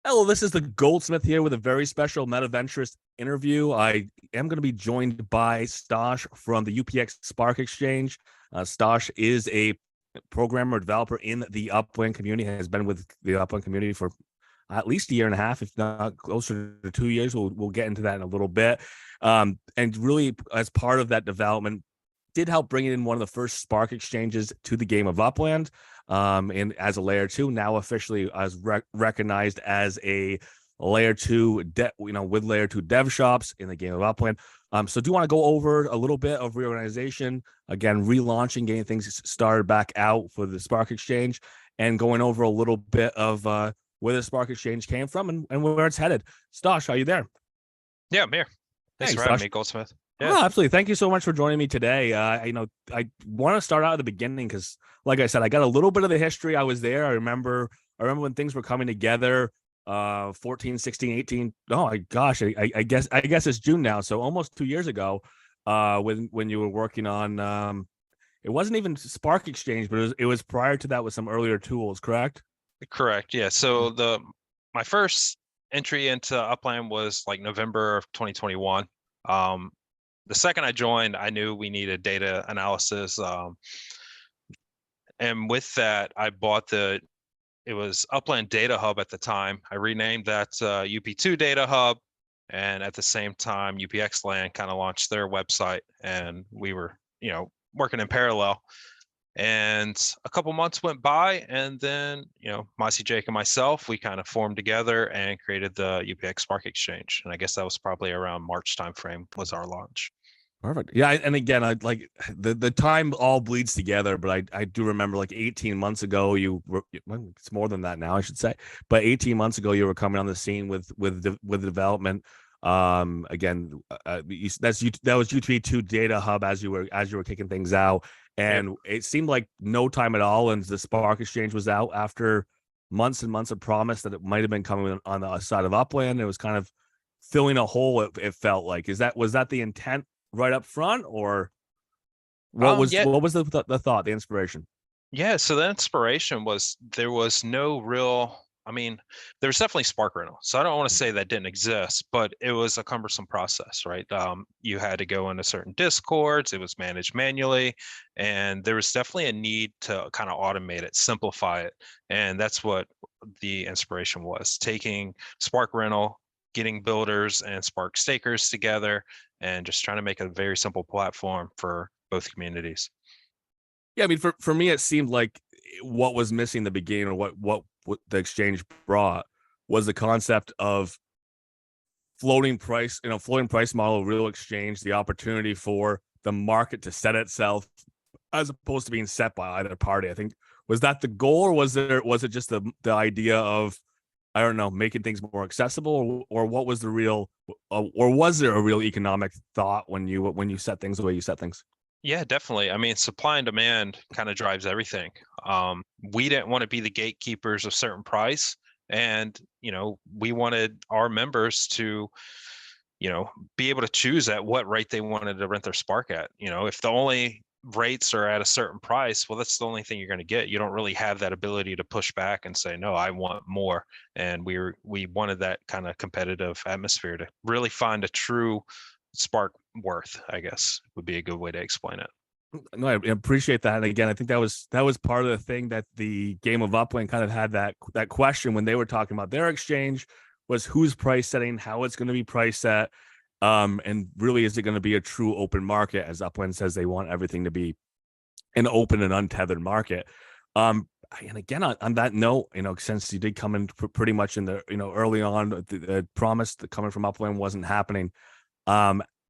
Hello, this is the Goldsmith here with a very special MetaVenturist interview. I am going to be joined by Stosh from the UPX Spark Exchange. Stosh is a programmer developer in the Upwind community, has been with the Upwind community for at least a year and a half, if not closer to 2 years. We'll get into that in a little bit. And really, as part of that development, did help bring in one of the first Spark exchanges to the game of Upland, and as a layer 2, now officially as recognized as a layer 2, with layer 2 dev shops in the game of Upland. So do you want to go over a little bit of reorganization, again, relaunching, getting things started back out for the Spark exchange, and going over a little bit of where the Spark exchange came from and where it's headed. Stosh, are you there? Yeah, I'm here. Thanks for having me, Goldsmith. Yeah, oh, absolutely. Thank you so much for joining me today. I want to start out at the beginning because, like I said, I got a little bit of the history. I was there. I remember when things were coming together. 14, 16, 18. Oh my gosh, I guess it's June now, so almost 2 years ago. When you were working on, it wasn't even Spark Exchange, but it was prior to that with some earlier tools, correct? correct. Yeah. So my first entry into Upland was like November of 2021. The second I joined, I knew we needed data analysis. And with that, I bought it was Upland Data Hub at the time. I renamed that UP2 Data Hub. And at the same time, UPX Land kind of launched their website, and we were, working in parallel. And a couple months went by, and then, Mossy Jake and myself, we kind of formed together and created the UPX Spark Exchange. And I guess that was probably around March timeframe was our launch. Perfect. Yeah, and again, I like the time all bleeds together, but I do remember like 18 months ago, it's more than that now, I should say, but 18 months ago you were coming on the scene with the development. Again, that was UP2 Data Hub as you were kicking things out, and It seemed like no time at all, and the Spark Exchange was out after months and months of promise that it might have been coming on the side of Upland. It was kind of filling a hole. It felt like was that the intent right up front, or what was the thought, the inspiration? Yeah, so the inspiration was there was no real, there was definitely Spark rental. So I don't want to say that didn't exist, but it was a cumbersome process, right? You had to go into certain discords, it was managed manually, and there was definitely a need to kind of automate it, simplify it. And that's what the inspiration was, taking Spark rental, getting builders and Spark stakers together, and just trying to make a very simple platform for both communities. Yeah, I mean, for me, it seemed like what was missing in the beginning, or what the exchange brought, was the concept of floating price model, real exchange, the opportunity for the market to set itself as opposed to being set by either party. I think, was that the goal, or was it just the idea of, I don't know, making things more accessible, or what was the real, or was there a real economic thought when you set things the way you set things? Yeah, definitely. I mean, supply and demand kind of drives everything. We didn't want to be the gatekeepers of certain price, and we wanted our members to, be able to choose at what rate they wanted to rent their Spark at. If the only rates are at a certain price, well, that's the only thing you're going to get. You don't really have that ability to push back and say, no, I want more. And we wanted that kind of competitive atmosphere to really find a true Spark worth, I guess would be a good way to explain it. No, I appreciate that. And again, I think that was part of the thing that the game of Upland kind of had, that question when they were talking about their exchange, was who's price setting, how it's going to be price set, and really, is it going to be a true open market, as Upland says they want everything to be an open and untethered market. And again, on that note, since you did come in pretty much in the early on, the promise that coming from Upland wasn't happening.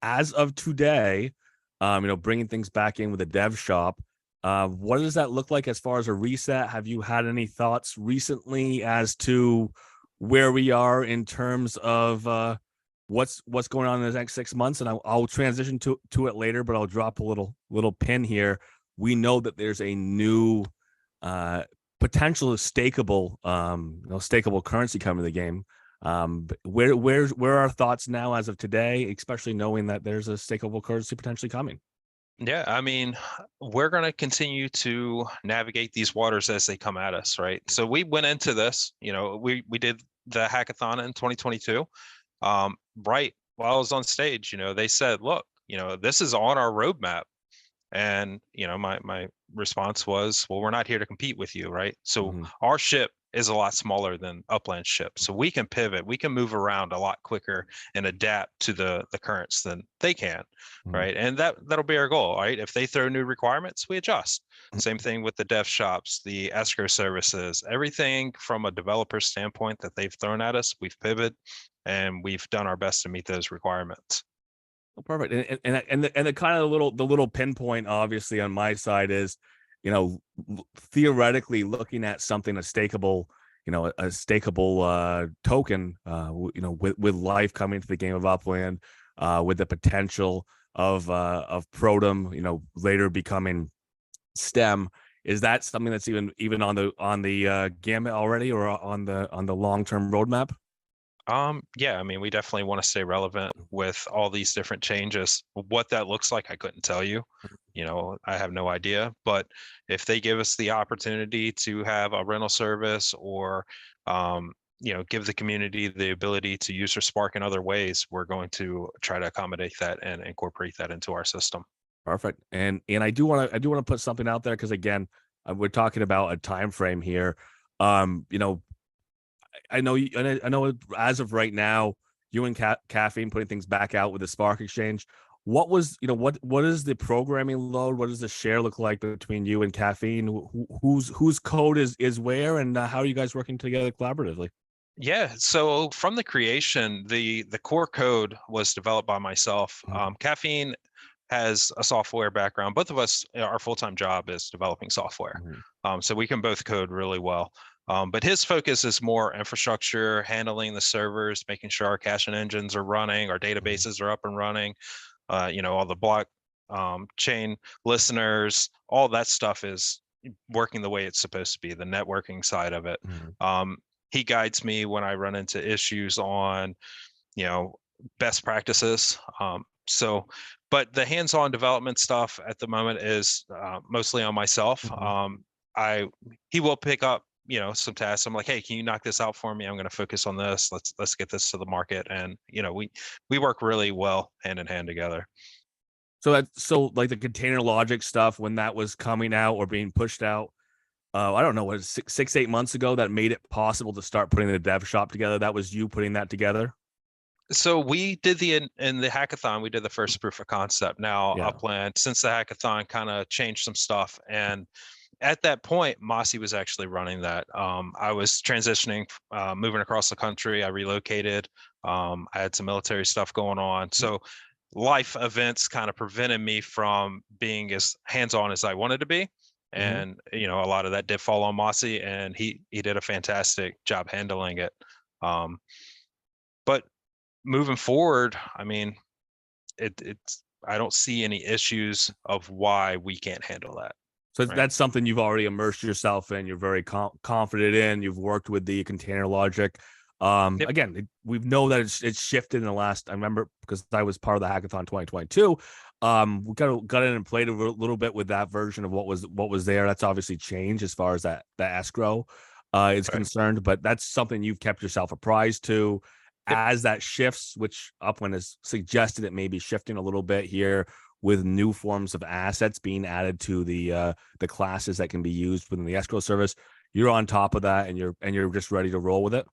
As of today, bringing things back in with a dev shop, what does that look like as far as a reset? Have you had any thoughts recently as to where we are in terms of what's going on in the next 6 months? And I'll transition to it later, but I'll drop a little pin here. We know that there's a new potential stakeable stakeable currency coming to the game. Where are our thoughts now as of today, especially knowing that there's a stakeable currency potentially coming? Yeah, I mean, we're going to continue to navigate these waters as they come at us, right? So we went into this, we did the hackathon in 2022, right while I was on stage, they said, look, this is on our roadmap. And, my response was, well, we're not here to compete with you, right? So our ship is a lot smaller than Upland's ship. So we can pivot, we can move around a lot quicker and adapt to the currents than they can, right? And that'll be our goal, right? If they throw new requirements, we adjust. Same thing with the dev shops, the escrow services, everything from a developer standpoint that they've thrown at us, we've pivoted and we've done our best to meet those requirements. Perfect. And the kind of the little pinpoint, obviously, on my side is, theoretically looking at something a stakeable, a stakeable token, with life coming to the game of Upland, with the potential of Protum, later becoming STEM. Is that something that's even on the gamut already, or on the long-term roadmap? Yeah, I mean, we definitely want to stay relevant with all these different changes. What that looks like, I couldn't tell you. I have no idea. But if they give us the opportunity to have a rental service, or give the community the ability to use their Spark in other ways, we're going to try to accommodate that and incorporate that into our system. Perfect. And I do want to put something out there, because again, we're talking about a time frame here. I know as of right now, you and Caffeine putting things back out with the Spark Exchange. What is the programming load? What does the share look like between you and Caffeine? Whose code is where, and how are you guys working together collaboratively? Yeah, so from the creation, the core code was developed by myself. Caffeine has a software background. Both of us, our full-time job is developing software. So we can both code really well. But his focus is more infrastructure, handling the servers, making sure our caching engines are running, our databases are up and running, all the block chain listeners, all that stuff is working the way it's supposed to be, the networking side of it. He guides me when I run into issues on, best practices. But the hands-on development stuff at the moment is mostly on myself. He will pick up, some tasks. I'm like, hey, can you knock this out for me? I'm going to focus on this. Let's get this to the market. And, we work really well hand in hand together. So like the container logic stuff, when that was coming out or being pushed out, I don't know, what, 6-8 months ago, that made it possible to start putting the dev shop together. That was you putting that together. So we did in the hackathon, we did the first proof of concept. Now Upland, since the hackathon, kind of changed some stuff. And at that point, Mossy was actually running that. I was transitioning, moving across the country. I relocated. I had some military stuff going on. So life events kind of prevented me from being as hands-on as I wanted to be. And, a lot of that did fall on Mossy, and he did a fantastic job handling it. But moving forward, I mean, it's I don't see any issues of why we can't handle that. So that's something you've already immersed yourself in. You're very confident in. You've worked with the container logic. Again, we know that it's shifted in the last. I remember, because I was part of the hackathon 2022. We got in and played a little bit with that version of what was there. That's obviously changed as far as the escrow is concerned. But that's something you've kept yourself apprised to. As that shifts, which Upwind has suggested it may be shifting a little bit here, with new forms of assets being added to the classes that can be used within the escrow service. You're on top of that, and you're just ready to roll with it.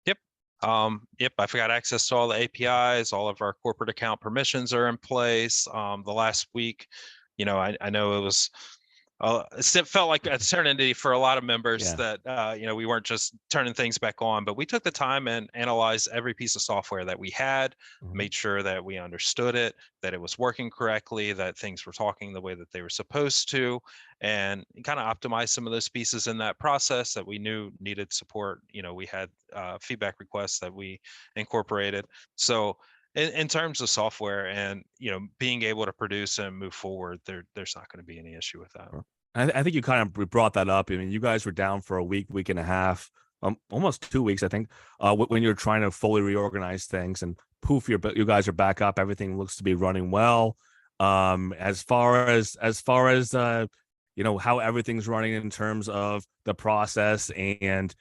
Yep. I've got access to all the APIs. All of our corporate account permissions are in place. The last week, I know it was. It felt like a eternity for a lot of members that, we weren't just turning things back on, but we took the time and analyzed every piece of software that we had, made sure that we understood it, that it was working correctly, that things were talking the way that they were supposed to, and kind of optimized some of those pieces in that process that we knew needed support. We had feedback requests that we incorporated. So in terms of software and being able to produce and move forward, there's not going to be any issue with that. I think you kind of brought that up. I mean, you guys were down for a week and a half, almost 2 weeks, I think, when you're trying to fully reorganize things, and poof, you guys are back up. Everything looks to be running well. As far as how everything's running in terms of the process and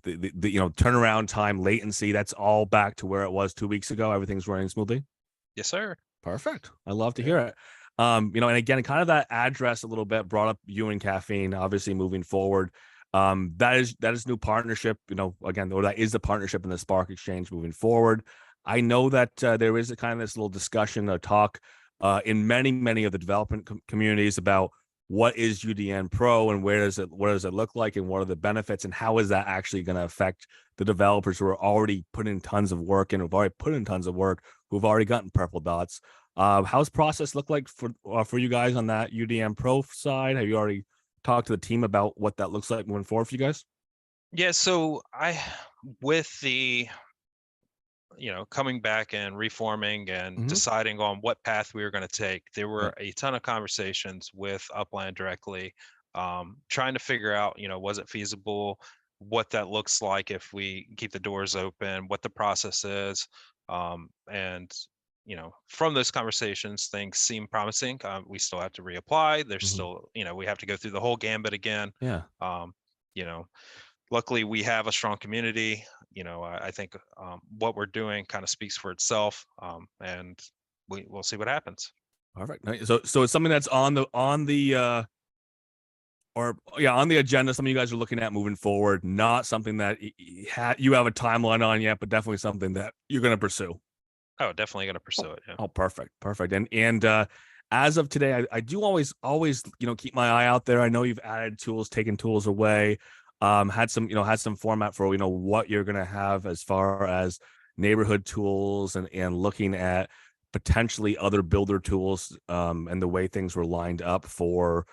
the turnaround time, latency, that's all back to where it was 2 weeks ago. Everything's running smoothly. Yes, sir. Perfect. I love to Yeah. hear it. And again, kind of that address a little bit brought up you and caffeine, obviously moving forward. That is new partnership, again, or that is the partnership in the Spark Exchange moving forward. I know that there is a kind of this little discussion or talk in many of the development communities about what is UDN Pro and what does it look like and what are the benefits and how is that actually going to affect the developers who are already putting in tons of work and who've already put in tons of work, who've already gotten purple dots. How's process look like for you guys on that UDN Pro side? Have you already talked to the team about what that looks like moving forward for you guys? Yeah, so with the coming back and reforming and Mm-hmm. deciding on what path we were going to take, there were a ton of conversations with Upland directly, trying to figure out, was it feasible, what that looks like if we keep the doors open, what the process is. And from those conversations, things seem promising. We still have to reapply. There's Mm-hmm. still, we have to go through the whole gambit again. Yeah. Um, Luckily we have a strong community. I think what we're doing kind of speaks for itself, and we'll see what happens. Perfect. So it's something that's on the on the agenda. Something you guys are looking at moving forward. Not something that you have a timeline on yet, but definitely something that you're going to pursue. Oh, definitely going to pursue it. Yeah. Oh, perfect. And as of today, I do always keep my eye out there. I know you've added tools, taken tools away. Had some format for what you're gonna have as far as neighborhood tools and looking at potentially other builder tools and the way things were lined up for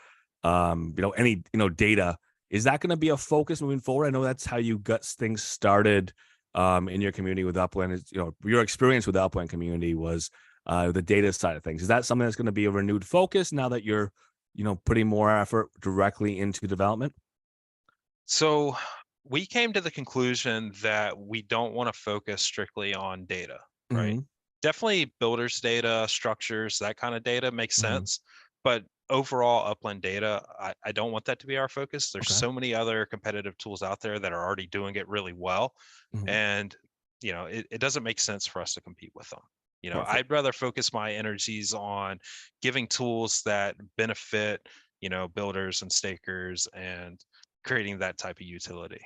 any data. Is that going to be a focus moving forward? I know that's how you got things started in your community with Upland. Is your experience with the Upland community was the data side of things. Is that something that's going to be a renewed focus now that you're putting more effort directly into development? So we came to the conclusion that we don't want to focus strictly on data, right? Mm-hmm. Definitely builders data, structures, that kind of data makes Mm-hmm. sense. But overall upland data, I don't want that to be our focus. There's Okay. so many other competitive tools out there that are already doing it really well. Mm-hmm. And, it doesn't make sense for us to compete with them. Perfect. I'd rather focus my energies on giving tools that benefit, builders and stakers and creating that type of utility.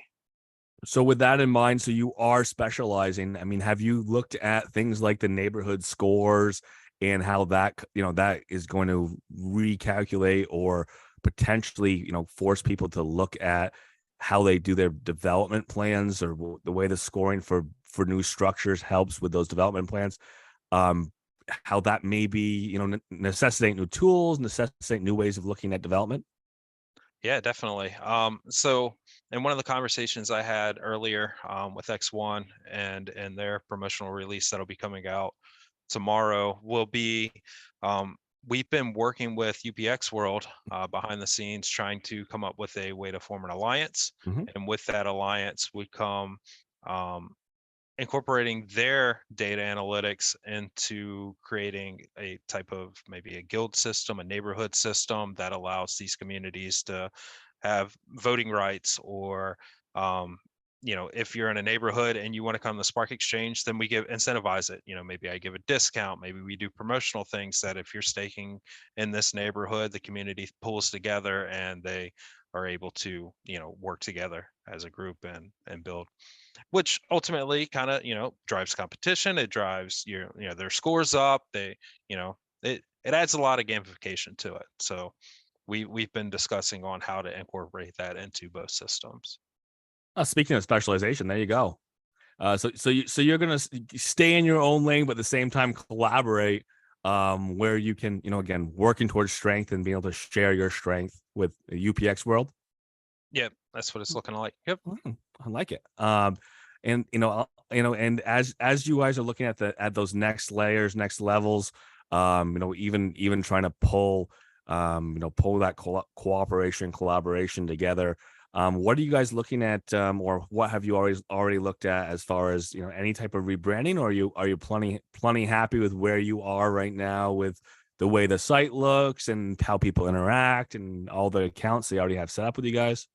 So with that in mind, so you are specializing. I mean, have you looked at things like the neighborhood scores and how that, that is going to recalculate or potentially, force people to look at how they do their development plans or the way the scoring for new structures helps with those development plans? Um, how that may be, necessitate new tools, necessitate new ways of looking at development? Yeah, definitely. So in one of the conversations I had earlier with X1 and their promotional release that'll be coming out tomorrow will be, we've been working with UPX World behind the scenes trying to come up with a way to form an alliance. Mm-hmm. And with that alliance would come incorporating their data analytics into creating a type of maybe a guild system, a neighborhood system that allows these communities to have voting rights or if you're in a neighborhood and you want to come to the Spark Exchange, then we incentivize it. Maybe I give a discount, maybe we do promotional things that if you're staking in this neighborhood, the community pulls together and they are able to, work together as a group and build, which ultimately kind of drives competition. It drives their scores up. It adds a lot of gamification to it. So we've been discussing on how to incorporate that into both systems. Speaking of specialization, there you go. So you're gonna stay in your own lane, but at the same time collaborate, where you can, again, working towards strength and being able to share your strength with the UPX world. Yep, that's what it's looking like. Yep. I like it. And and as you guys are looking at those next layers, next levels, even trying to pull that cooperation, collaboration together. What are you guys looking at, or what have you already looked at as far as any type of rebranding, or are you plenty happy with where you are right now with the way the site looks and how people interact and all the accounts they already have set up with you guys?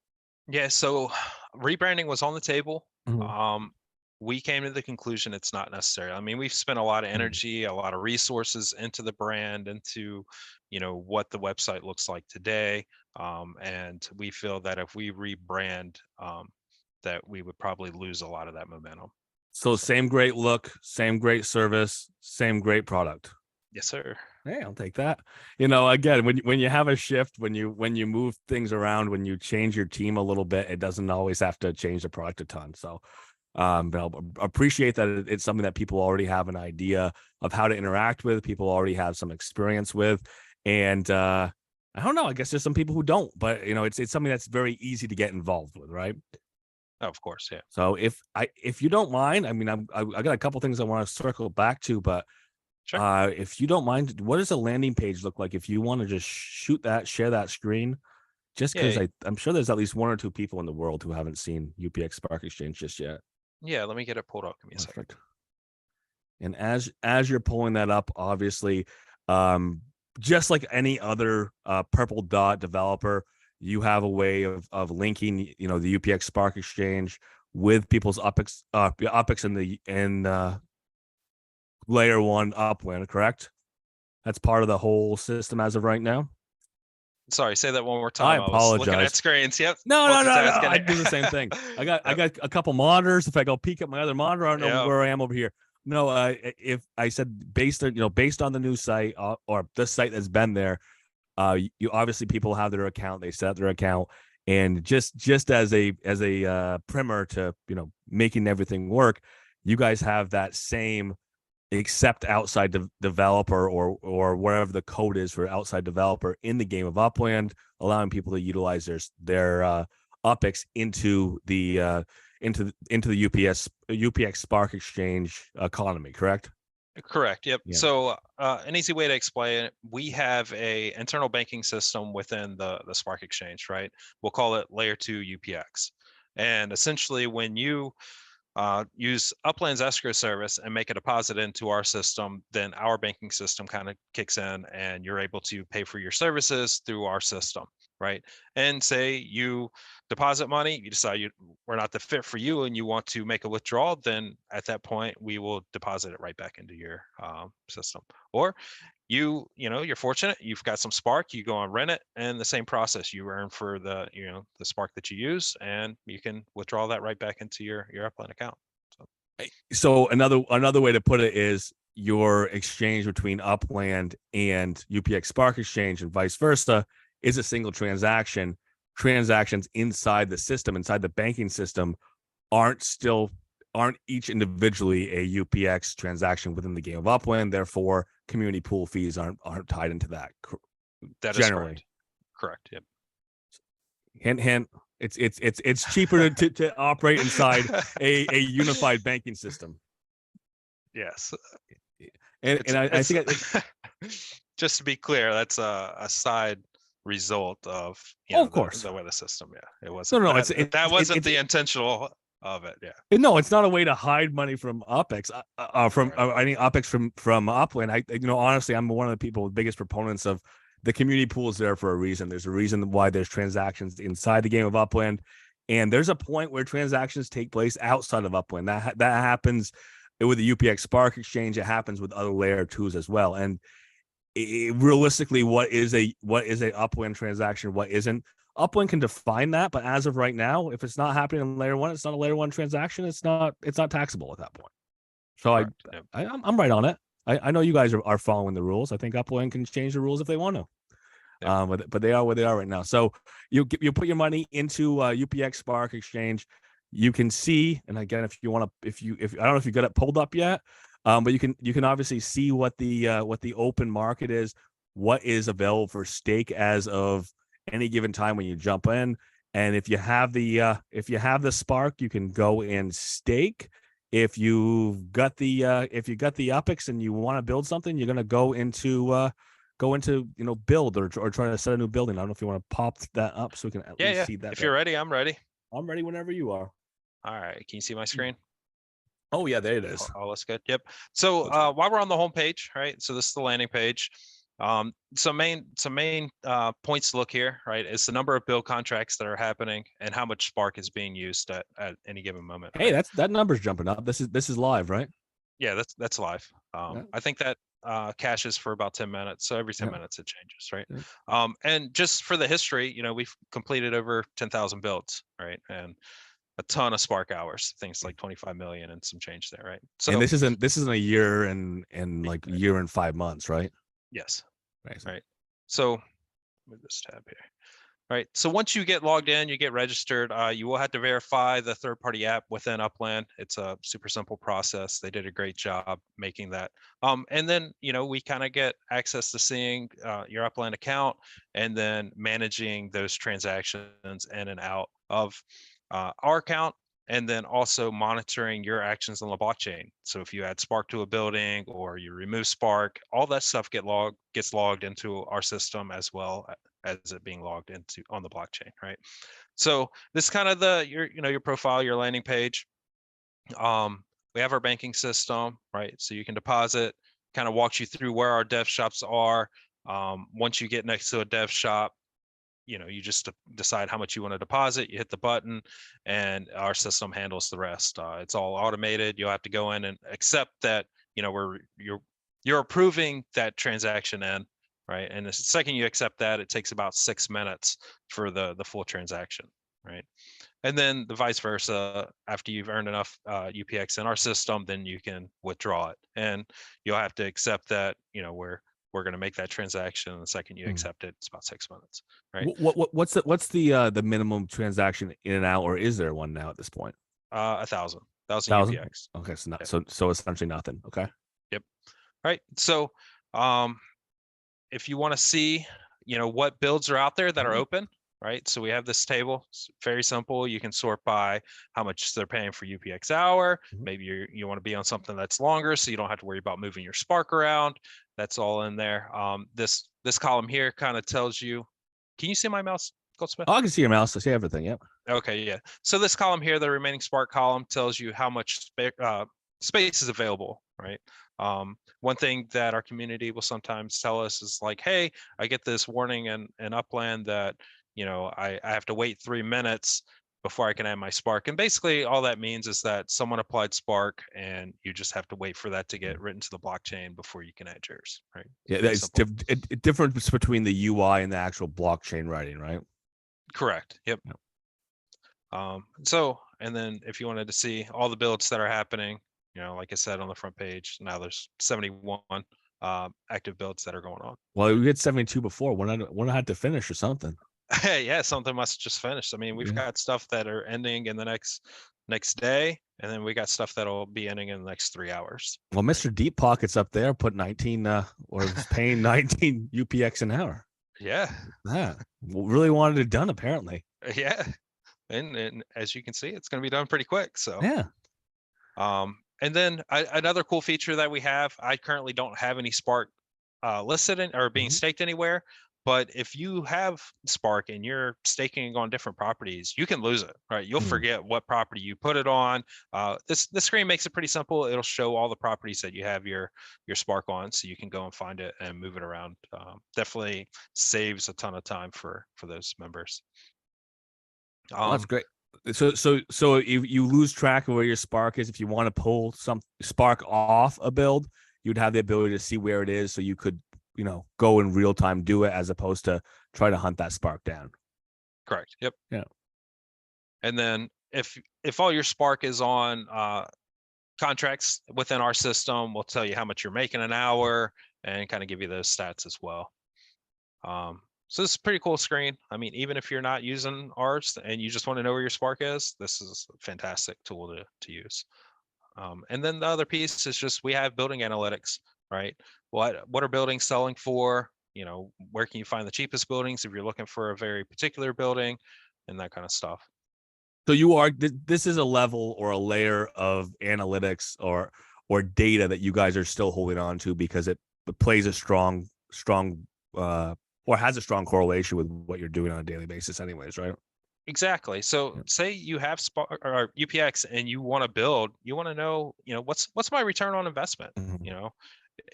Yeah, so rebranding was on the table. Mhm. We came to the conclusion it's not necessary. I mean, we've spent a lot of Mhm. energy, a lot of resources into the brand, into, what the website looks like today. And we feel that if we rebrand, that we would probably lose a lot of that momentum. So So, same great look, same great service, same great product. yes, sir. Hey, I'll take that. Again, when you have a shift, when you move things around, when you change your team a little bit, it doesn't always have to change the product a ton. So, but I'll appreciate that it's something that people already have an idea of how to interact with. People already have some experience with, and I don't know. I guess there's some people who don't, but it's something that's very easy to get involved with, right? Oh, of course, yeah. So if you don't mind, I mean, I got a couple things I want to circle back to, but Sure. if you don't mind, what does a landing page look like if you want to just share that screen? Just because Yeah, I'm sure there's at least one or two people in the world who haven't seen UPX Spark Exchange just yet. yeah. Let me get it pulled up. Give me a second. Perfect. And as you're pulling that up, obviously, um, just like any other purple dot developer, you have a way of linking, the UPX Spark Exchange with people's UPX in layer one Upwind, correct? That's part of the whole system as of right now. Sorry, say that one more I time. I was looking at apologize. screens. Yep. No, no, no, no. Multitasking I it. do the same thing. I got Yep. a couple monitors. If I go peek at my other monitor, I don't know Yep. where I am over here. No, if I said based on the new site or the site that's been there, you obviously people have their account, they set up their account, and just as a primer to making everything work, you guys have that same except outside developer or whatever the code is for outside developer in the game of Upland, allowing people to utilize their UPX into the UPX Spark Exchange economy, correct? Correct. Yep. Yeah. So an easy way to explain it, we have a internal banking system within the Spark Exchange, right? We'll call it layer 2 UPX. And essentially when you use Upland's escrow service and make a deposit into our system, then our banking system kind of kicks in and you're able to pay for your services through our system, right? And say you deposit money, you decide we're not the fit for you and you want to make a withdrawal, then at that point we will deposit it right back into your system. Or you're fortunate, you've got some Spark, you go and rent it, and the same process, you earn for the Spark that you use, and you can withdraw that right back into your Upland account. So another way to put it is your exchange between Upland and UPX Spark Exchange and vice versa is a single transaction. Transactions inside the system, inside the banking system, aren't each individually a UPX transaction within the game of Upland. Therefore, community pool fees aren't tied into that. That is Generally, correct. Yep. hint hint. It's cheaper to operate inside a unified banking system. Yes. And I think just to be clear, that's a side result of of course. the way the system. Yeah, it wasn't. No, that wasn't the intentional of it. Yeah. No, it's not a way to hide money from UPX. I mean UPX from Upland. Honestly, I'm one of the people with biggest proponents of the community pool is there for a reason. There's a reason why there's transactions inside the game of Upland, and there's a point where transactions take place outside of Upland. That happens with the UPX Spark Exchange. It happens with other layer twos as well. And realistically, what is a Upland transaction? What isn't? Upland can define that, but as of right now, if it's not happening in layer one, it's not a layer one transaction. It's not taxable at that point. So I'm right on it. I know you guys are following the rules. I think Upland can change the rules if they want to. Yeah. But they are where they are right now. So you put your money into UPX Spark Exchange. You can see, and again, if you want to, if I don't know if you got it pulled up yet, but you can obviously see what the open market is, what is available for stake as of any given time when you jump in. And if you have the Spark, you can go and stake. If you've got the UPX and you want to build something, you're gonna go into build or try to set a new building. I don't know if you want to pop that up so we can at least see that. If you're ready, I'm ready. I'm ready whenever you are. All right. Can you see my screen? Oh yeah, there it is. All looks good. Yep. So while we're on the home page, right? So this is the landing page. Some main points to look here, right, is the number of build contracts that are happening and how much Spark is being used at any given moment. Hey, Right? that number's jumping up. This is live, right? Yeah, that's live. Yeah, I think that caches for about 10 minutes. So every 10 yeah, minutes it changes, right? yeah. And just for the history, we've completed over 10,000 builds, right? And a ton of Spark hours, things like 25 million and some change there, right? And So this isn't a year and like year and 5 months, right? yes, Amazing. right. So move this tab here. Right. So once you get logged in, you get registered, you will have to verify the third-party app within Upland. It's a super simple process. They did a great job making that. And then, we kind of get access to seeing your Upland account and then managing those transactions in and out of our account, and then also monitoring your actions on the blockchain. So if you add Spark to a building or you remove Spark, all that stuff gets logged into our system as well as it being logged into on the blockchain, right? So this is kind of your profile, your landing page. We have our banking system, right? So you can deposit, kind of walks you through where our dev shops are. Once you get next to a dev shop, you just decide how much you want to deposit, you hit the button, and our system handles the rest. It's all automated. You'll have to go in and accept that, you're approving that transaction in, right? And the second you accept that, it takes about 6 minutes for the full transaction, right? And then the vice versa, after you've earned enough UPX in our system, then you can withdraw it. And you'll have to accept that, we're going to make that transaction. And the second you accept it, it's about 6 minutes, right? What's the minimum transaction in and out, or is there one now at this point? 1,000 1,000. UPX. Okay, so not, Yeah. so essentially nothing. Okay. Yep. Right. So if you want to see, what builds are out there that are open, right? So we have this table. It's very simple. You can sort by how much they're paying for UPX hour. Maybe you want to be on something that's longer, so you don't have to worry about moving your Spark around. That's all in there. This column here kind of tells you. Can you see my mouse, Goldsmith? Oh, I can see your mouse. I see everything. Yep. Okay, yeah. So this column here, the remaining Spark column, tells you how much space is available, right? One thing that our community will sometimes tell us is like, hey, I get this warning in Upland that, I have to wait 3 minutes before I can add my Spark. And basically all that means is that someone applied Spark and you just have to wait for that to get written to the blockchain before you can add yours, right? Yeah, that's difference between the UI and the actual blockchain writing, right? Correct. Yep. So, and then if you wanted to see all the builds that are happening, like I said on the front page, now there's 71 active builds that are going on. Well, we had 72 before. One had to finish or something. Yeah, something must just finish. I mean, we've got stuff that are ending in the next day, and then we got stuff that'll be ending in the next 3 hours. Well, Mr. Deep Pockets up there put 19 or is paying 19 UPX an hour. Yeah. Really wanted it done, apparently. Yeah. And as you can see, it's going to be done pretty quick. So yeah. And then another cool feature that we have, I currently don't have any Spark listed or being staked anywhere, but if you have Spark and you're staking on different properties, you can lose it, right? You'll forget what property you put it on. This screen makes it pretty simple. It'll show all the properties that you have your Spark on, so you can go and find it and move it around. Definitely saves a ton of time for those members. Well, that's great. So if you lose track of where your Spark is, if you want to pull some Spark off a build, you'd have the ability to see where it is, so you could, go in real time, do it, as opposed to try to hunt that Spark down. Correct. Yep. Yeah. And then if all your Spark is on contracts within our system, we'll tell you how much you're making an hour and kind of give you those stats as well. So this is a pretty cool screen. I mean, even if you're not using ours and you just want to know where your Spark is, this is a fantastic tool to use. And then the other piece is just, we have building analytics, right? What are buildings selling for? Where can you find the cheapest buildings if you're looking for a very particular building, and that kind of stuff. So this is a level or a layer of analytics or data that you guys are still holding on to, because it plays a strong or has a strong correlation with what you're doing on a daily basis anyways, right? Exactly. So say you have Spark or UPX and you want to build, you want to know, what's my return on investment,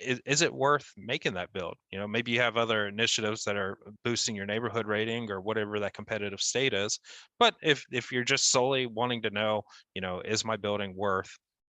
is it worth making that build? You know, maybe you have other initiatives that are boosting your neighborhood rating or whatever that competitive state is. But if you're just solely wanting to know, you know, is my building worth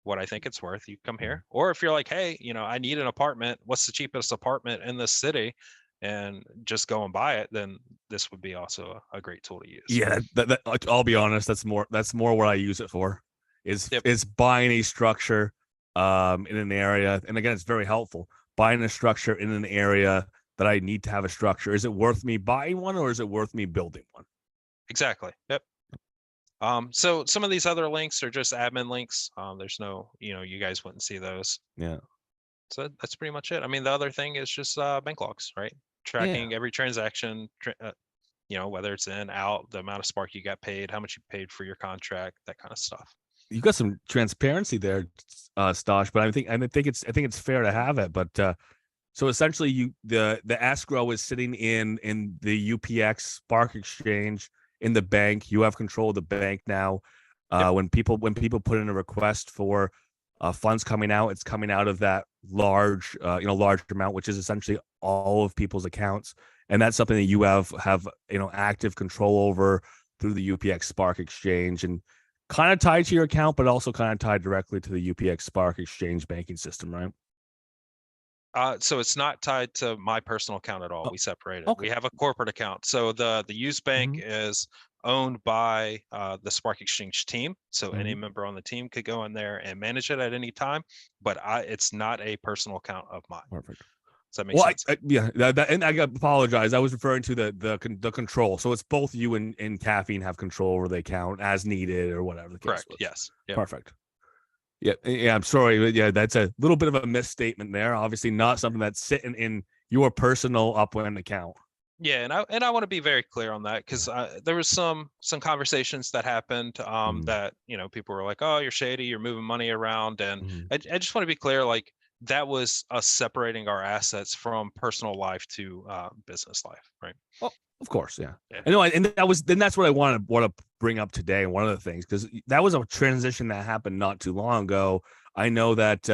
what I think it's worth, you come here. Or if you're like, hey, you know, I need an apartment, what's the cheapest apartment in this city? And just go and buy it, then this would be also a great tool to use. Yeah, like, I'll be honest, that's more what I use it for, is Yep. is buying a structure in an area. And again, it's very helpful. Buying a structure in an area that I need to have a structure. Is it worth me buying one, or is it worth me building one? Exactly. Yep. So some of these other links are just admin links. There's no, you know, you guys wouldn't see those. Yeah. So that's pretty much it. I mean, the other thing is just bank logs, right? Tracking every transaction, you know, whether it's in, out, the amount of Spark you got paid, how much you paid for your contract, that kind of stuff. You got some transparency there, Stosh, but I think it's fair to have it. But so essentially, the escrow is sitting in the UPX Spark Exchange in the bank. You have control of the bank now. Yep. When people put in a request for funds coming out, it's coming out of that large amount, which is essentially all of people's accounts, and that's something that you have active control over through the UPX Spark Exchange, and kind of tied to your account, but also kind of tied directly to the UPX Spark Exchange banking system, right? So it's not tied to my personal account at all. Oh, We separate it. okay. We have a corporate account. So the use bank is owned by the Spark Exchange team. So any member on the team could go in there and manage it at any time. But it's not a personal account of mine. Perfect. Does that make sense? And I apologize. I was referring to the control. So it's both you and Caffeine have control over the account as needed or whatever the case Correct. was. Yes. Yep. Perfect. Yeah. I'm sorry. But yeah, that's a little bit of a misstatement there. Obviously, not something that's sitting in your personal Upwind account. Yeah, and I want to be very clear on that, because there was some conversations that happened that, you know, people were like, oh, you're shady, you're moving money around, and I just want to be clear, like, that was us separating our assets from personal life to business life, right? Oh, of course, yeah. I know, and that's what I want to bring up today. And one of the things, because that was a transition that happened not too long ago. I know that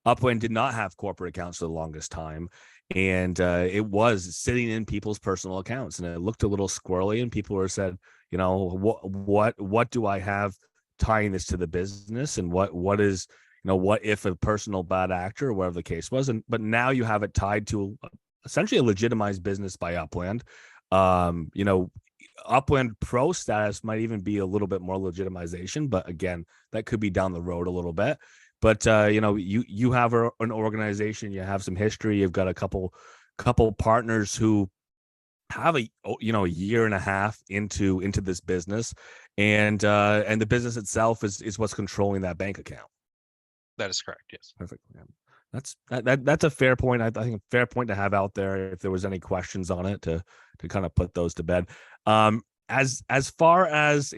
Upwind did not have corporate accounts for the longest time, and it was sitting in people's personal accounts, and it looked a little squirrely. And people were said, you know, what do I have tying this to the business, and what is, you know, what if a personal bad actor or whatever the case was, but now you have it tied to essentially a legitimized business by Upland. You know, Upland Pro status might even be a little bit more legitimization, but again, that could be down the road a little bit. But you know, you have an organization, you have some history, you've got a couple partners who have a year and a half into this business, and the business itself is what's controlling that bank account. That is correct. Yes. Perfect. Yeah. That's a fair point. I think a fair point to have out there. If there was any questions on it, to kind of put those to bed. As far as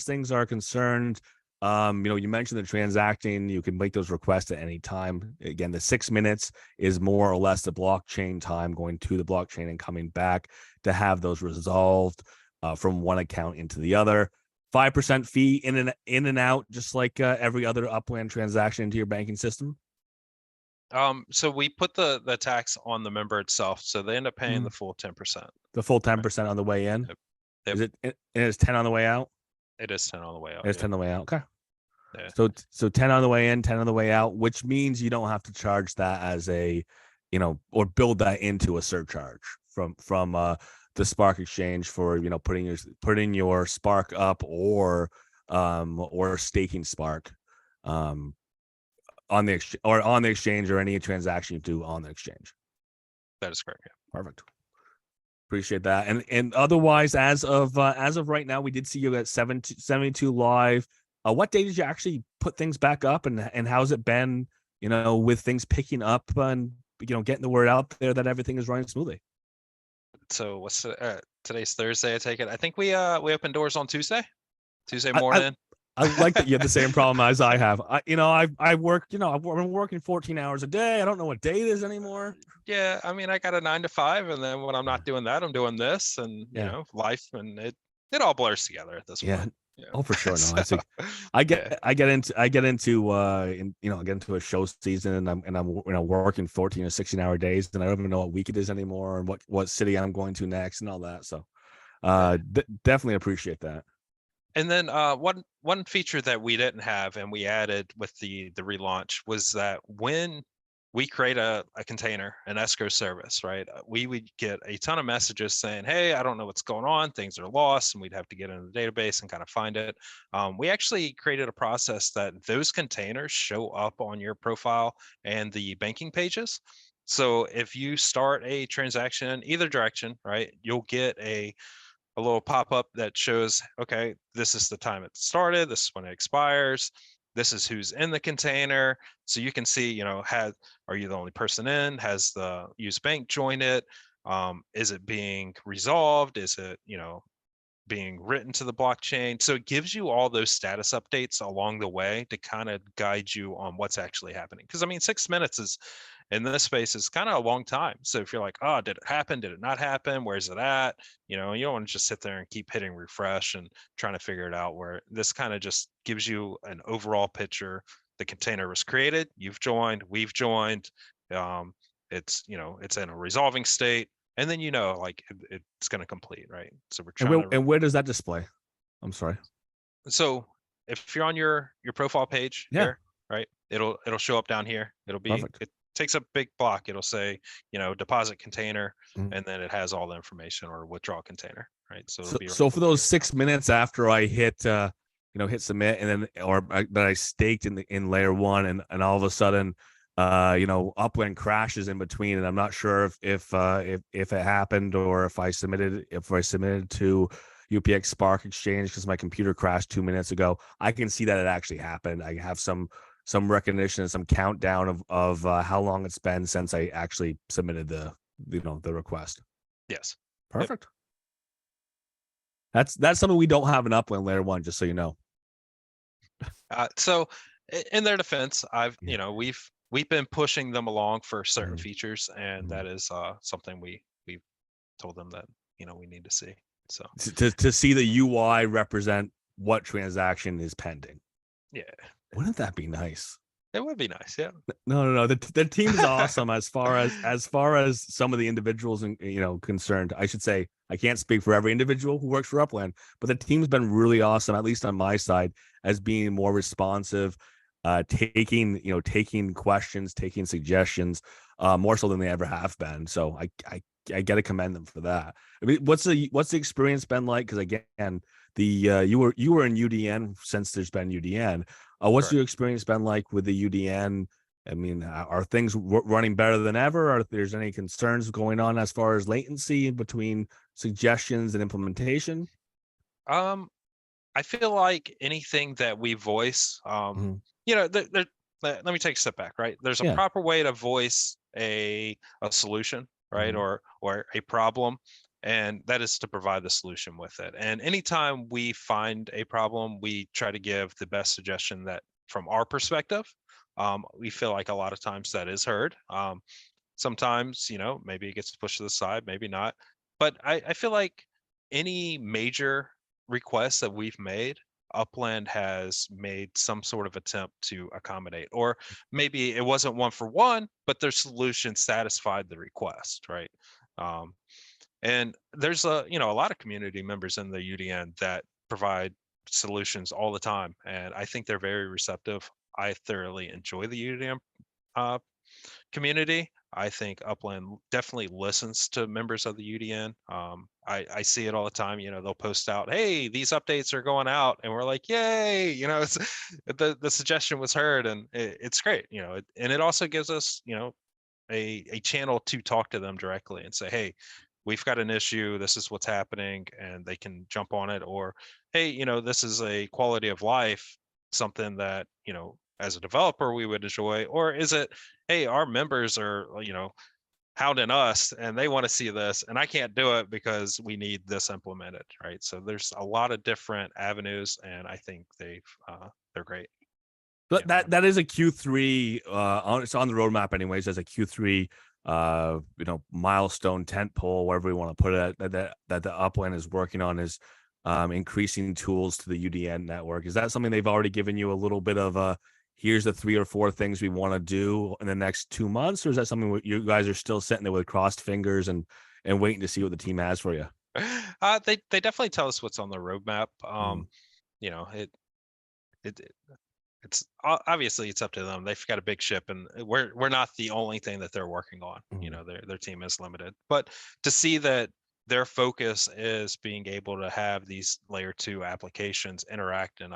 things are concerned, you mentioned the transacting. You can make those requests at any time. Again, the 6 minutes is more or less the blockchain time, going to the blockchain and coming back to have those resolved from one account into the other. 5% fee in and out, just like every other Upland transaction into your banking system. So we put the tax on the member itself, so they end up paying the full 10%. The full 10% on the way in. Yep. Is it? Is 10 on the way out? It is 10 on the way out. It's 10 on the way out. Okay. Yeah. So 10 on the way in, 10 on the way out, which means you don't have to charge that as a, or build that into a surcharge from the Spark Exchange for putting your Spark up or staking Spark on the exchange or any transaction you do on the exchange. That is correct. Yeah. Perfect. Appreciate that. And otherwise, as of right now, we did see you at 72 live. What day did you actually put things back up, and how's it been, with things picking up and getting the word out there that everything is running smoothly? So what's today's Thursday, I take it. I think we opened doors on Tuesday morning. I like that you have the same problem as I have. I work, I've been working 14 hours a day. I don't know what day it is anymore. Yeah, I mean, I got a 9 to 5, and then when I'm not doing that, I'm doing this, and life, and it all blurs together at this point. Yeah. Oh, for sure. No, So, I think yeah. I get into I get into I get into a show season, and I'm working 14 or 16-hour days, and I don't even know what week it is anymore, and what city I'm going to next and all that. So Yeah. definitely appreciate that. And then one feature that we didn't have and we added with the relaunch was that when we create a container, an escrow service, right? We would get a ton of messages saying, "Hey, I don't know what's going on. Things are lost," and we'd have to get into the database and kind of find it. We actually created a process that those containers show up on your profile and the banking pages. So if you start a transaction either direction, right, you'll get a little pop-up that shows, okay, this is the time it started, this is when it expires, this is who's in the container. So you can see, are you the only person in? Has the used bank joined it? Is it being resolved? Is it, being written to the blockchain? So it gives you all those status updates along the way to kind of guide you on what's actually happening. Because I mean, 6 minutes is in this space is kind of a long time. So if you're like, oh, did it happen? Did it not happen? Where's it at? You don't want to just sit there and keep hitting refresh and trying to figure it out. Where this kind of just gives you an overall picture. The container was created, you've joined, we've joined. It's in a resolving state, and then like it's going to complete, right? So we're And trying to. where does that display? I'm sorry. So if you're on your profile page Yeah, here, right, it'll show up down here. perfect. It takes a big block. It'll say, deposit container, Mhm. and then it has all the information, or withdrawal container, right? So it'll So be right so for there. those 6 minutes after I hit hit submit, and then that I staked in layer one, and all of a sudden Upwind crashes in between, and I'm not sure if it happened, or if I submitted to UPX Spark Exchange because my computer crashed 2 minutes ago. I can see that it actually happened. I have some recognition and some countdown of how long it's been since I actually submitted the request. Yes. Yep. Perfect. That's something we don't have in Upland layer one, just so you know. So in their defense, Yeah. we've been pushing them along for certain Mhm. features, and Mhm. that is something we've told them that we need to see. So To see the UI represent what transaction is pending. yeah, Wouldn't that be nice? it would be nice. Yeah. No. The team is awesome as far as some of the individuals concerned. I should say I can't speak for every individual who works for Upland, but the team's been really awesome, at least on my side, as being more responsive, taking questions, taking suggestions, more so than they ever have been. So I got to commend them for that. I mean, what's the experience been like? Because again, you were in UDN since there's been UDN. What's Correct. your experience been like with the UDN? I mean, are things running better than ever? Are there's any concerns going on as far as latency between suggestions and implementation? Um, I feel like anything that we voice, Mhm. let me take a step back, right? There's a Yeah. proper way to voice a solution, right? Mhm. Or a problem, and that is to provide the solution with it. And anytime we find a problem, we try to give the best suggestion that from our perspective. We feel like a lot of times that is heard. Sometimes, maybe it gets pushed to the side, maybe not. But I feel like any major requests that we've made, Upland has made some sort of attempt to accommodate, or maybe it wasn't one for one, but their solution satisfied the request, right? Um, and there's a lot of community members in the UDN that provide solutions all the time, and I think they're very receptive. I thoroughly enjoy the UDN uh, community. I think Upland definitely listens to members of the UDN. I see it all the time. They'll post out, "Hey, these updates are going out," and we're like, "Yay!" It's the suggestion was heard, and it's great. And it also gives us, a channel to talk to them directly and say, "Hey, we've got an issue. This is what's happening," and they can jump on it. Or, "Hey, this is a quality of life, something that as a developer we would enjoy." Or is it, "Hey, our members are hounding us and they want to see this, and I can't do it because we need this implemented," right? So there's a lot of different avenues, and I think they're great. But that is a Q3 it's on the roadmap anyways as a Q3 milestone tent pole, wherever we want to put it, that the Upland is working on, is increasing tools to the UDN network. Is that something they've already given you a little bit of a, here's the 3 or 4 things we want to do in the next 2 months, or is that something you guys are still sitting there with crossed fingers and waiting to see what the team has for you? They definitely tell us what's on the roadmap. You know, it's obviously it's up to them. They've got a big ship, and we're not the only thing that they're working on. You know, their team is limited, but to see that their focus is being able to have these layer 2 applications interact and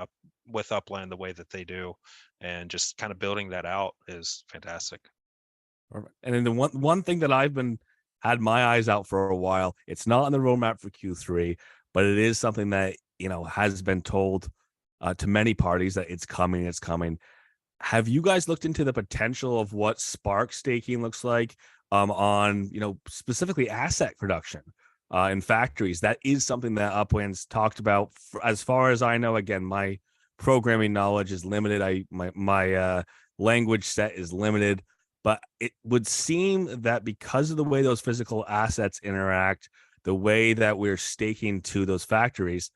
with Upland the way that they do, and just kind of building that out is fantastic. And then the one thing that I've been had my eyes out for a while, it's not on the roadmap for Q3, but it is something that, you know, has been told to many parties that it's coming, it's coming. Have you guys looked into the potential of what Spark staking looks like on, you know, specifically asset production in factories? That is something that Upwind's talked about. As far as I know, again, my programming knowledge is limited. My language set is limited, but it would seem that because of the way those physical assets interact, the way that we're staking to those factories,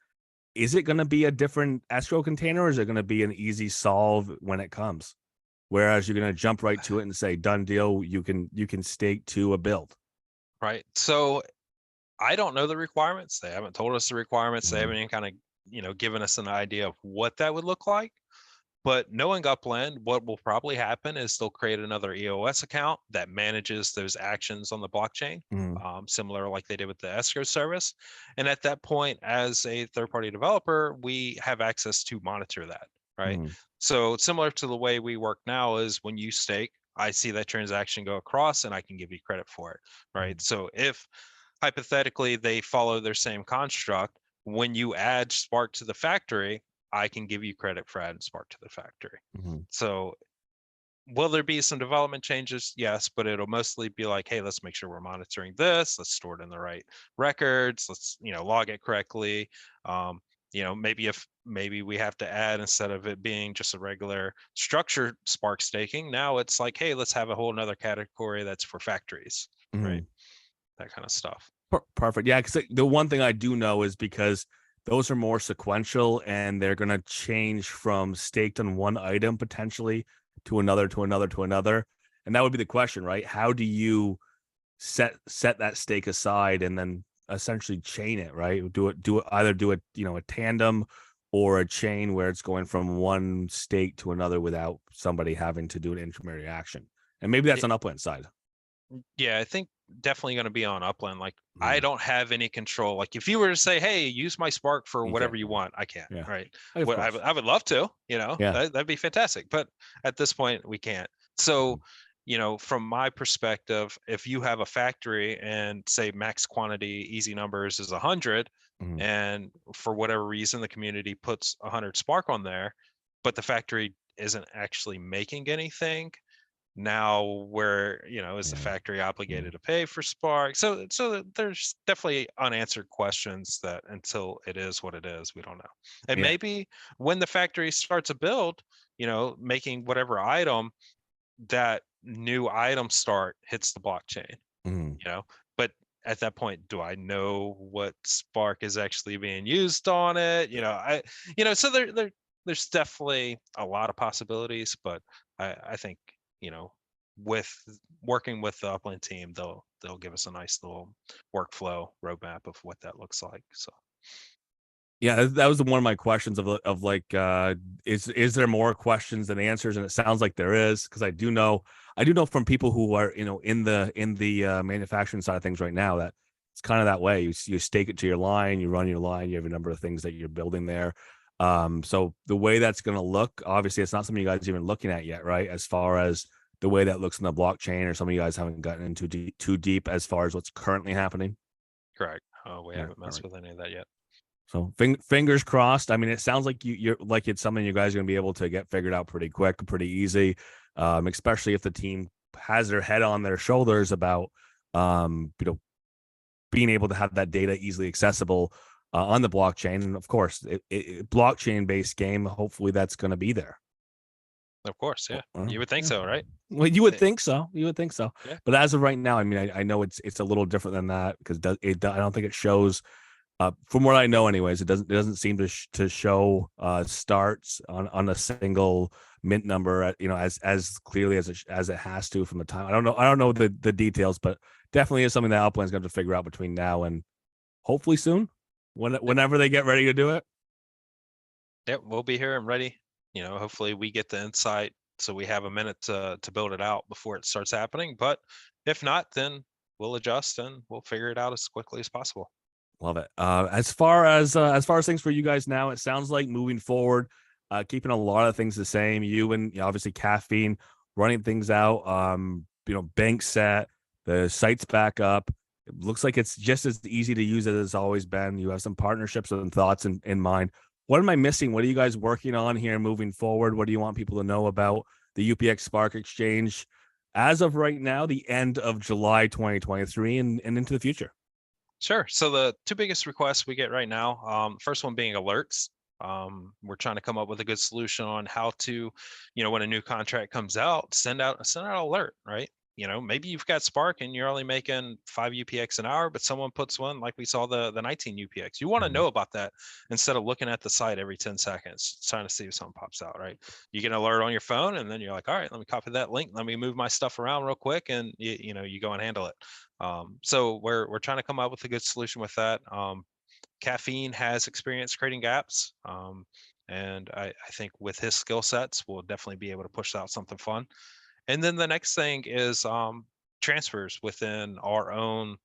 is it going to be a different escrow container, or is it going to be an easy solve when it comes? Whereas you're going to jump right to it and say, done deal, you can stake to a build. Right. So I don't know the requirements. They haven't told us the requirements. They haven't even kind of, you know, given us an idea of what that would look like. But knowing Upland, what will probably happen is they'll create another EOS account that manages those actions on the blockchain, similar like they did with the escrow service. And at that point, as a third-party developer, we have access to monitor that, right? So similar to the way we work now is when you stake, I see that transaction go across and I can give you credit for it, right? So if hypothetically they follow their same construct, when you add Spark to the factory, I can give you credit for adding Spark to the factory. So will there be some development changes? Yes, but it'll mostly be like, hey, let's make sure we're monitoring this. Let's store it in the right records. Let's, you know, log it correctly. You know, maybe we have to add, instead of it being just a regular structured Spark staking, now it's like, hey, let's have a whole nother category that's for factories, right? That kind of stuff. Perfect. Yeah, because the one thing I do know is because those are more sequential and they're going to change from staked on one item potentially to another, to another, to another. And that would be the question, right? How do you set that stake aside and then essentially chain it, right? Either do it, you know, a tandem or a chain where it's going from one stake to another without somebody having to do an intermediary action. And maybe that's on Upland side. Yeah, I think definitely going to be on Upland. Like, I don't have any control. Like, if you were to say, hey, use my Spark for whatever you want, I can't. Right. What I would love to, you know, that'd be fantastic. But at this point, we can't. So, you know, from my perspective, if you have a factory and say max quantity, easy numbers is 100, and for whatever reason, the community puts 100 Spark on there, but the factory isn't actually making anything, now where, you know, is the factory obligated to pay for Spark? So there's definitely unanswered questions that until it is what it is, we don't know. And maybe when the factory starts a build, you know, making whatever item, that new item start hits the blockchain, you know, but at that point, do I know what Spark is actually being used on it? You know, so there's definitely a lot of possibilities, but I think, you know, with working with the Upland team, they'll give us a nice little workflow roadmap of what that looks like. So yeah, that was one of my questions of like, is there more questions than answers? And it sounds like there is, because I do know from people who are, you know, in the manufacturing side of things right now, that it's kind of that way. You stake it to your line, you run your line, you have a number of things that you're building there. So the way that's going to look, obviously, it's not something you guys are even looking at yet, right? As far as the way that looks in the blockchain, or some of you guys haven't gotten into too deep as far as what's currently happening. Correct. We haven't messed with any of that yet. So fingers crossed. I mean, it sounds like you're like, it's something you guys are going to be able to get figured out pretty quick, pretty easy, especially if the team has their head on their shoulders about, you know, being able to have that data easily accessible on the blockchain. And of course, blockchain-based game, hopefully that's going to be there. Of course, yeah. You would think so, right? Well, you would think so. You would think so. Yeah. But as of right now, I mean, I know it's a little different than that, because I don't think it shows From what I know, anyways, it doesn't seem to show starts on a single mint number, as clearly as it has to from the time. I don't know the details, but definitely is something that Upland's going to figure out between now and hopefully soon, whenever they get ready to do it. Yep, we'll be here and ready. Hopefully we get the insight so we have a minute to build it out before it starts happening. But if not, then we'll adjust and we'll figure it out as quickly as possible. Love it. As far as things for you guys now, it sounds like moving forward, keeping a lot of things the same. You and obviously Caffeine running things out. Bank set, the site's back up. It looks like it's just as easy to use as it's always been. You have some partnerships and thoughts in mind. What am I missing? What are you guys working on here moving forward? What do you want people to know about the UPX Spark Exchange as of right now, the end of July 2023 and into the future? Sure. So the two biggest requests we get right now, first one being alerts. We're trying to come up with a good solution on how to, when a new contract comes out, send out an alert, right? Maybe you've got Spark and you're only making 5 UPX an hour, but someone puts one like we saw the 19 UPX. You want to know about that instead of looking at the site every 10 seconds, trying to see if something pops out, right? You get an alert on your phone and then you're like, all right, let me copy that link. Let me move my stuff around real quick. And you go and handle it. So we're trying to come up with a good solution with that. Caffeine has experience creating gaps. And I think with his skill sets, we'll definitely be able to push out something fun. And then the next thing is transfers within our own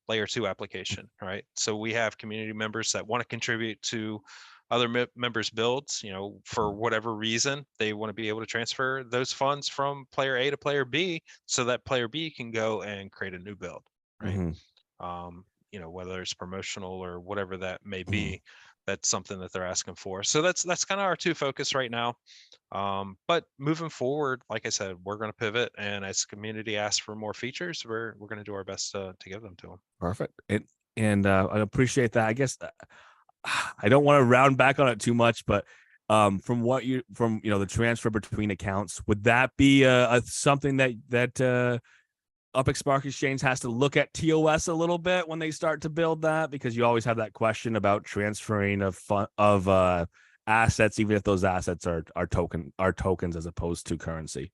layer 2 application, right? So we have community members that want to contribute to other members' builds, for whatever reason, they want to be able to transfer those funds from player A to player B so that player B can go and create a new build, right? Whether it's promotional or whatever that may be, that's something that they're asking for. So that's kind of our two focus right now. But moving forward, like I said, we're going to pivot, and as the community asks for more features, we're going to do our best to give them to them. Perfect. And I appreciate that. I guess I don't want to round back on it too much, but from the transfer between accounts, would that be something that UPX Spark Exchange has to look at TOS a little bit when they start to build that, because you always have that question about transferring of assets, even if those assets are tokens as opposed to currency.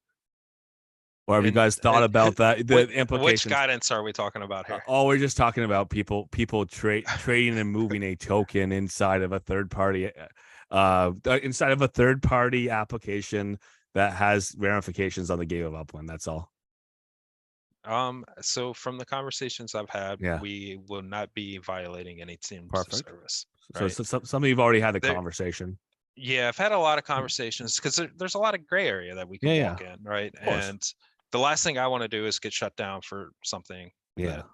Or have you guys thought about that? The implications. Which guidance are we talking about here? We're just talking about people trading and moving a token inside of a third party application that has ramifications on the game of Upland. That's all. So from the conversations I've had, we will not be violating any terms of service. Right? So some of you've already had the conversation. Yeah, I've had a lot of conversations because there's a lot of gray area that we can walk in, right? And the last thing I want to do is get shut down for something that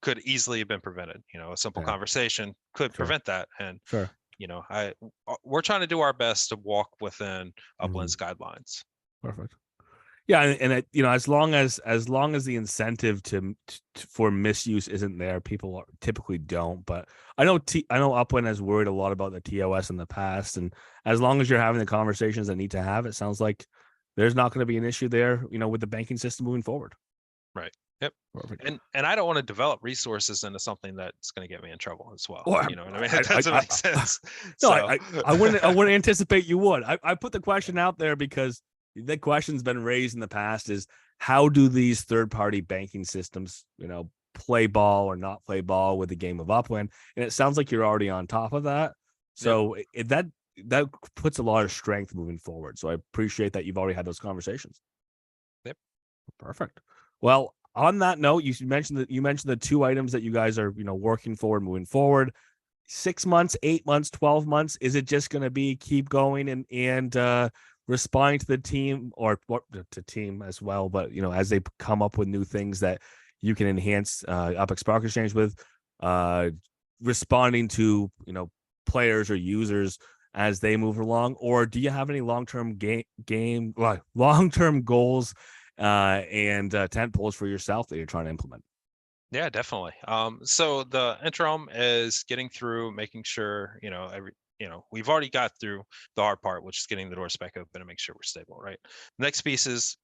could easily have been prevented. A simple conversation could prevent that. And we're trying to do our best to walk within Upland's guidelines. Perfect. Yeah, and as long as the incentive for misuse isn't there, people typically don't. But I know Upwind has worried a lot about the TOS in the past, and as long as you're having the conversations that need to have, it sounds like there's not going to be an issue there, with the banking system moving forward. Right. Yep. Perfect. And I don't want to develop resources into something that's going to get me in trouble as well. You know what I mean? It doesn't make sense. No, I wouldn't anticipate you would. I put the question out there because the question's been raised in the past: is how do these third-party banking systems, play ball or not play ball with the game of Upland? And it sounds like you're already on top of that. So that puts a lot of strength moving forward. So I appreciate that you've already had those conversations. Yep. Perfect. Well, on that note, you mentioned the two items that you guys are, working forward, moving forward. 6 months, 8 months, 12 months. Is it just going to be keep going and responding to the team or to team as well, but as they come up with new things that you can enhance UPX Spark Exchange with, responding to players or users as they move along? Or do you have any long-term long-term goals and tent poles for yourself that you're trying to implement? Yeah, definitely. So the interim is getting through, making sure we've already got through the hard part, which is getting the doors back open and make sure we're stable, right? Next piece is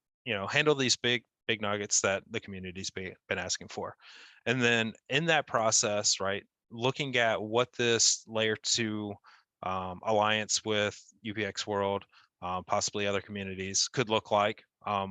handle these big nuggets that the community's been asking for, and then in that process, right, looking at what this layer 2 alliance with UPX World, possibly other communities, could look like.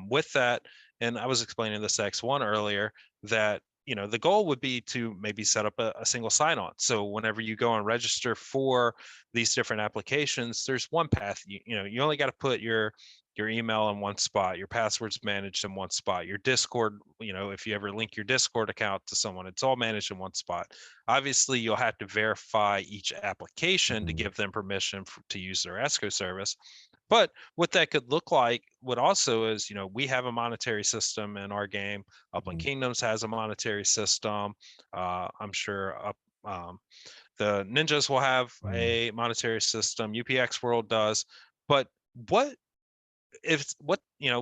With that, and I was explaining this to X1 earlier, that the goal would be to maybe set up a single sign-on. So whenever you go and register for these different applications, there's one path. You only got to put your email in one spot, your passwords managed in one spot, your Discord, if you ever link your Discord account to someone, it's all managed in one spot. Obviously, you'll have to verify each application to give them permission to use their ESCO service. But what that could look like, what also is, we have a monetary system in our game. Upland Kingdoms has a monetary system. I'm sure the Ninjas will have a monetary system. UPX World does. But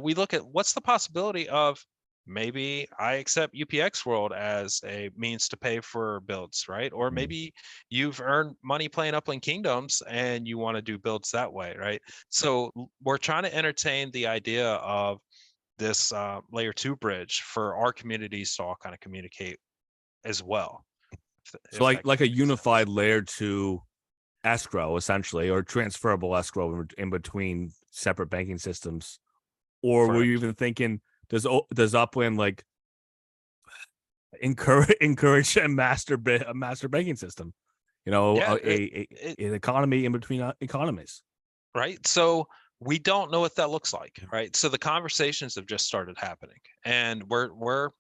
we look at what's the possibility of maybe I accept UPX World as a means to pay for builds, right? Or maybe you've earned money playing Upland Kingdoms and you want to do builds that way, right? So we're trying to entertain the idea of this layer 2 bridge for our communities to all kind of communicate as well. So like a unified layer 2 escrow, essentially, or transferable escrow in between separate banking systems. Or were you even thinking, does Upwind like encourage a master banking system? An economy in between economies. Right. So we don't know what that looks like. Right. So the conversations have just started happening, and we're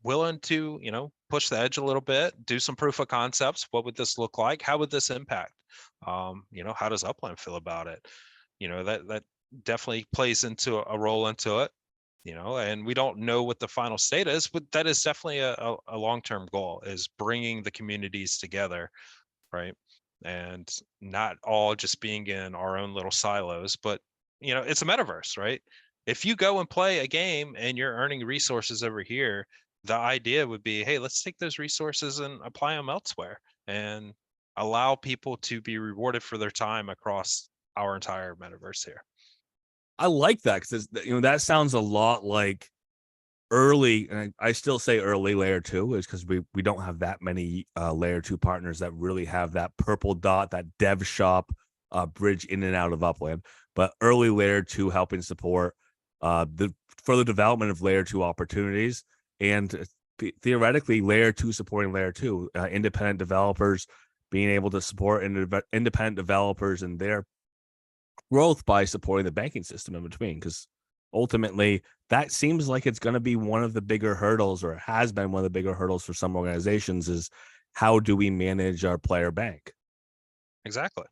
willing to, push the edge a little bit, do some proof of concepts. What would this look like? How would this impact? How does Upland feel about it? That definitely plays into a role into it. And we don't know what the final state is, but that is definitely a long-term goal, is bringing the communities together, right? And not all just being in our own little silos, but it's a metaverse, right? If you go and play a game and you're earning resources over here, the idea would be, hey, let's take those resources and apply them elsewhere and allow people to be rewarded for their time across our entire metaverse here. I like that, because that sounds a lot like early, and I still say early layer 2, is because we don't have that many layer 2 partners that really have that purple dot, that dev shop bridge in and out of Upland. But early layer 2 helping support the further development of layer 2 opportunities, and theoretically layer 2 supporting layer 2, independent developers being able to support independent developers and their growth by supporting the banking system in between. Because ultimately that seems like it's going to be one of the bigger hurdles, or has been one of the bigger hurdles for some organizations, is how do we manage our player bank? Exactly.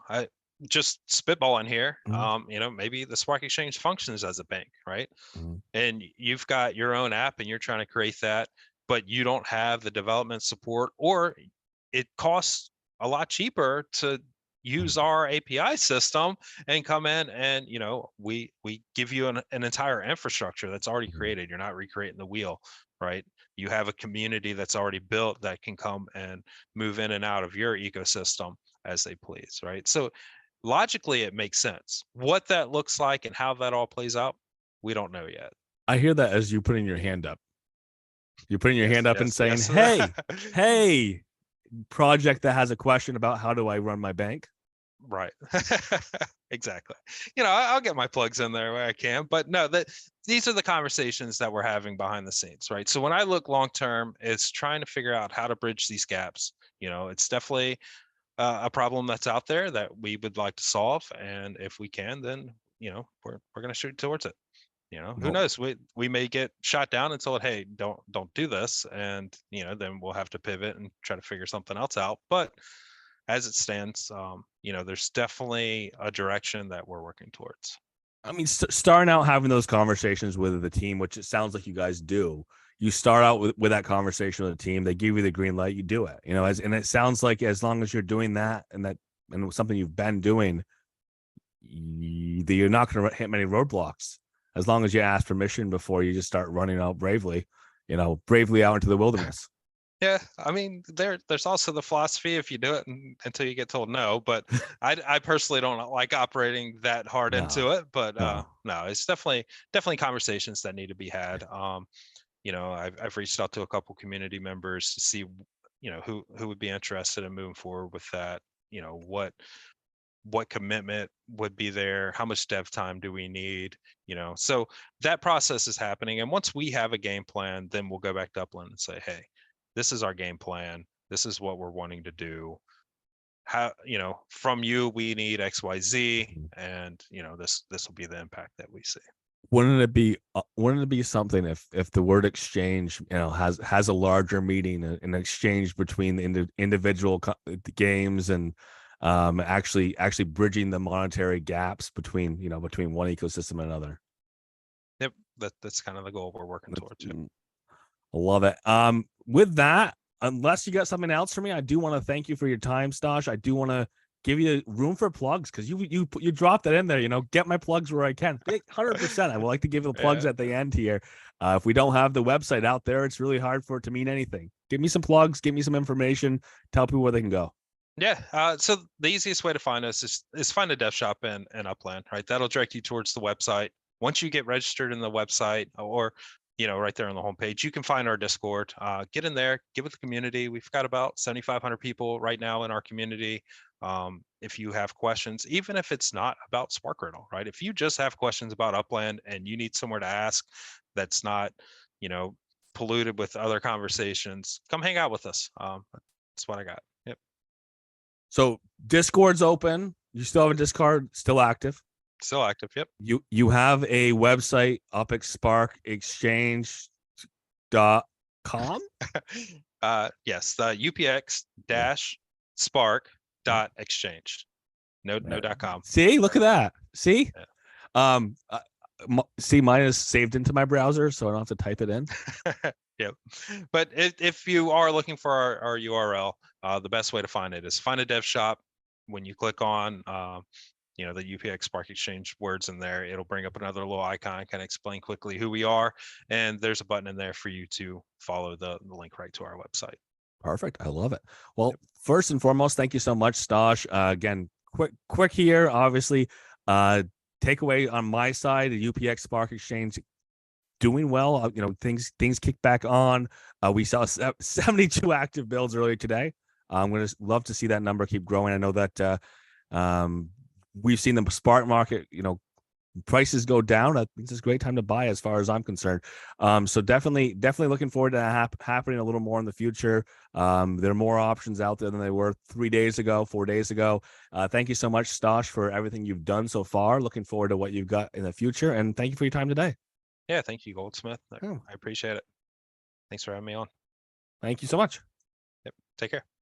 I just spitballing here. Maybe the Spark Exchange functions as a bank, right? And you've got your own app and you're trying to create that, but you don't have the development support, or it costs a lot cheaper to use our API system and come in and we give you an entire infrastructure that's already created. You're not recreating the wheel, right? You have a community that's already built that can come and move in and out of your ecosystem as they please, right? So logically it makes sense. What that looks like and how that all plays out, we don't know yet. I hear that as you putting your hand up. You're putting your hand up and saying, yes. hey, project that has a question about how do I run my bank? Right. Exactly. I'll get my plugs in there where I can, but no, these are the conversations that we're having behind the scenes, right? So when I look long term, it's trying to figure out how to bridge these gaps. It's definitely a problem that's out there that we would like to solve, and if we can, then we're going to shoot towards it. Who knows, we may get shot down and told, hey, don't do this, and then we'll have to pivot and try to figure something else out. But as it stands, there's definitely a direction that we're working towards. I mean, starting out having those conversations with the team, which it sounds like you guys do. You start out with that conversation with the team. They give you the green light. You do it. And it sounds like as long as you're doing that, and something you've been doing, you're not going to hit many roadblocks. As long as you ask permission before you just start running out bravely out into the wilderness. Yeah, I mean, there's also the philosophy, if you do it until you get told no, but I personally don't like operating that hard into it. But no, it's definitely conversations that need to be had. I've reached out to a couple community members to see who would be interested in moving forward with that, what commitment would be there, how much dev time do we need, so that process is happening. And once we have a game plan, then we'll go back to Upland and say, hey, this is our game plan, this is what we're wanting to do, how, from you we need XYZ, and this will be the impact that we see. Wouldn't it be something if the word exchange, has a larger meaning, an exchange between the individual the games, and actually bridging the monetary gaps between one ecosystem and another. Yep, that's kind of the goal we're working towards. Yep. I love it. With that, unless you got something else for me, I do want to thank you for your time, Stosh. I do want to give you room for plugs, because you dropped that in there. Get my plugs where I can. 100%. I would like to give the plugs at the end here. If we don't have the website out there, it's really hard for it to mean anything. Give me some plugs. Give me some information. Tell people where they can go. Yeah. So the easiest way to find us is find a dev shop in Upland, right? That'll direct you towards the website. Once you get registered in the website, or right there on the homepage, you can find our Discord. Get in there, get with the community. We've got about 7,500 people right now in our community. If you have questions, even if it's not about Spark Riddle, right? If you just have questions about Upland and you need somewhere to ask that's not, polluted with other conversations, come hang out with us. That's what I got. Yep. So Discord's open. You still have a Discord, still active? Still active. Yep. You have a website, UPX Spark Exchange.com? Yes, the UPX Spark Exchange. No .com. See, look at that. See, see, mine is saved into my browser, so I don't have to type it in. Yep. But if you are looking for our URL, the best way to find it is find a dev shop. When you click on the UPX Spark Exchange words in there, it'll bring up another little icon, kind of explain quickly who we are, and there's a button in there for you to follow the link right to our website. Perfect. I love it. Well, first and foremost, thank you so much, Stosh. Again, quick here, obviously. Takeaway on my side, the UPX Spark Exchange doing well. Things kick back on. We saw 72 active builds earlier today. I'm going to love to see that number keep growing. I know that we've seen the Spark market, prices go down. I think it's a great time to buy, as far as I'm concerned. So definitely looking forward to that happening a little more in the future. There are more options out there than they were 4 days ago. Thank you so much, Stosh, for everything you've done so far. Looking forward to what you've got in the future, and thank you for your time today. Yeah, thank you, Goldsmith. I appreciate it. Thanks for having me on. Thank you so much. Yep. Take care.